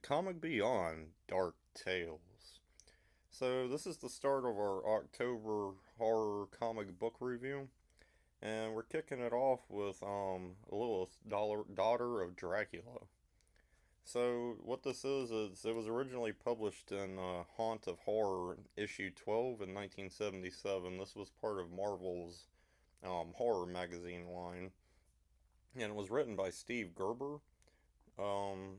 The Comic Beyond Dark Tales. So, this is the start of our October horror comic book review, and we're kicking it off with Lilith, daughter of Dracula. So, what this is it was originally published in Haunt of Horror, issue 12 in 1977. This was part of Marvel's horror magazine line, and it was written by Steve Gerber. Um,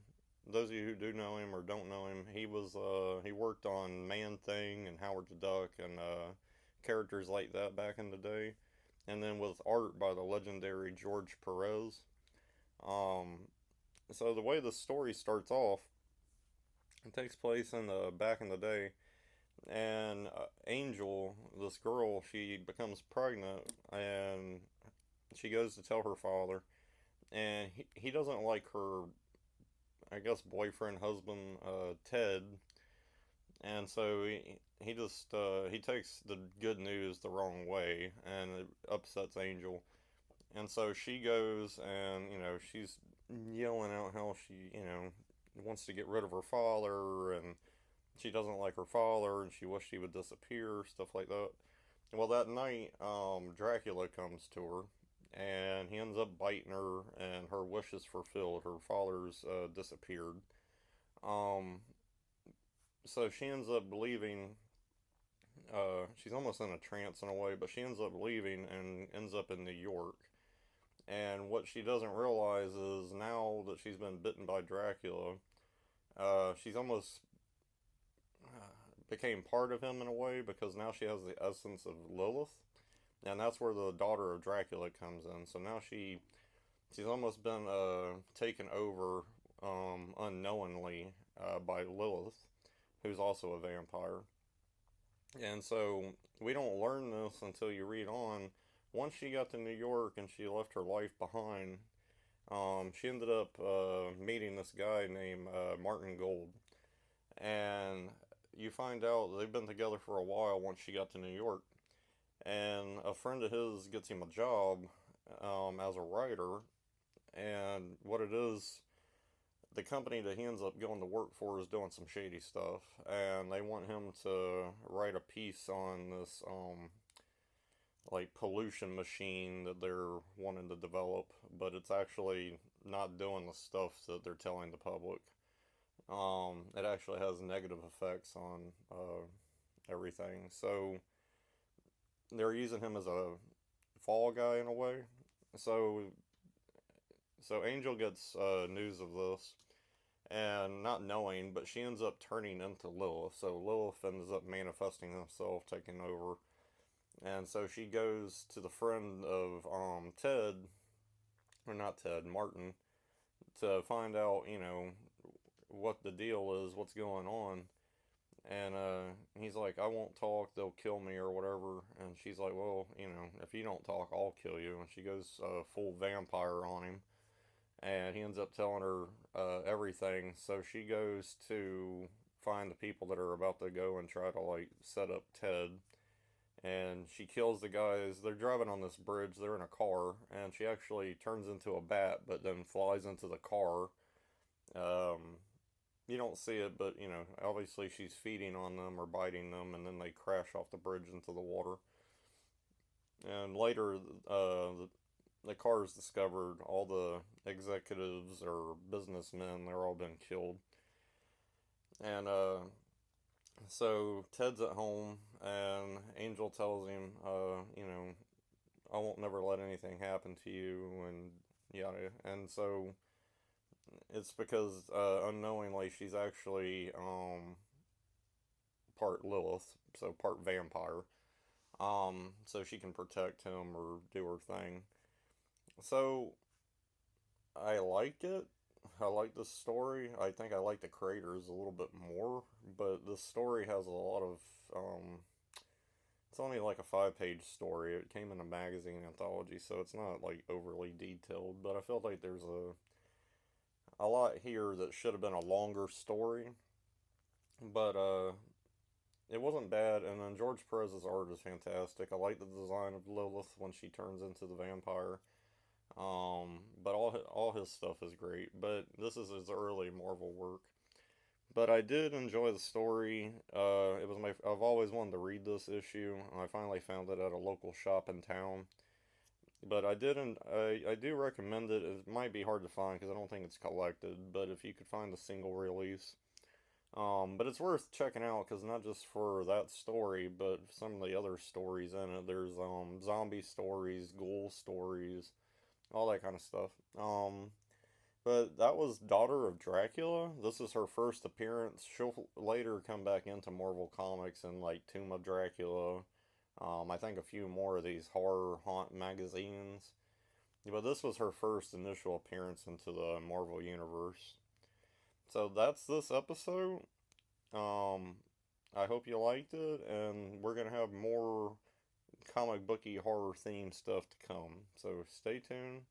those of you who do know him or don't know him, he worked on Man Thing and Howard the Duck and characters like that back in the day, and then with art by the legendary George Perez. Um, so the way the story starts off, it takes place in the back in the day, and Angel, this girl, she becomes pregnant, and she goes to tell her father, and he doesn't like her, I guess, boyfriend, husband, Ted, and so he just he takes the good news the wrong way, and it upsets Angel, and so she goes and she's yelling out how she wants to get rid of her father, and she doesn't like her father, and she wished he would disappear, stuff like that. Well, that night, Dracula comes to her, and he ends up biting her, and her wish is fulfilled. Her father's disappeared. Um, so she ends up leaving. She's almost in a trance in a way, but she ends up leaving and ends up in New York. And what she doesn't realize is now that she's been bitten by Dracula, she's almost became part of him in a way because now she has the essence of Lilith, and that's where the daughter of Dracula comes in. So now she's almost been taken over unknowingly by Lilith, who's also a vampire. And so we don't learn this until you read on. Once she got to New York and she left her life behind, she ended up meeting this guy named Martin Gold. And you find out they've been together for a while once she got to New York. And a friend of his gets him a job as a writer. And what it is, the company that he ends up going to work for is doing some shady stuff, and they want him to write a piece on this like pollution machine that they're wanting to develop, but it's actually not doing the stuff that they're telling the public. It actually has negative effects on everything. So they're using him as a fall guy in a way. So so Angel gets news of this, and not knowing, but she ends up turning into Lilith. So Lilith ends up manifesting herself, taking over, and so she goes to the friend of Ted, or not Ted, Martin, to find out, what the deal is, what's going on. And he's like, I won't talk, they'll kill me or whatever. And she's like, well, if you don't talk, I'll kill you. And she goes full vampire on him. And he ends up telling her everything. So she goes to find the people that are about to go and try to like set up Ted. And she kills the guys. They're driving on this bridge. They're in a car, and she actually turns into a bat, but then flies into the car. You don't see it, but obviously she's feeding on them or biting them, and then they crash off the bridge into the water. And later, the car is discovered. All the executives or businessmen, they're all been killed. And so Ted's at home, and Angel tells him, I won't never let anything happen to you, and yada. And so it's because unknowingly she's actually part Lilith, so part vampire. So she can protect him or do her thing. So I like it. I like the story. I think I like the creators a little bit more, but the story has a lot of. It's only like a 5-page story. It came in a magazine anthology, so it's not like overly detailed. But I felt like there's a lot here that should have been a longer story. But it wasn't bad. And then George Perez's art is fantastic. I like the design of Lilith when she turns into the vampire. But all his stuff is great. But this is his early Marvel work. But I did enjoy the story. It was my I've always wanted to read this issue. I finally found it at a local shop in town. But I didn't. I do recommend it. It might be hard to find because I don't think it's collected. But if you could find a single release, but it's worth checking out because not just for that story, but some of the other stories in it. There's zombie stories, ghoul stories, all that kind of stuff. But that was Daughter of Dracula. This is her first appearance. She'll later come back into Marvel Comics in like Tomb of Dracula. I think a few more of these horror haunt magazines. But this was her first initial appearance into the Marvel Universe. So that's this episode. Um, I hope you liked it, and we're gonna have more comic booky horror themed stuff to come. So stay tuned.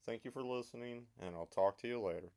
Thank you for listening, and I'll talk to you later.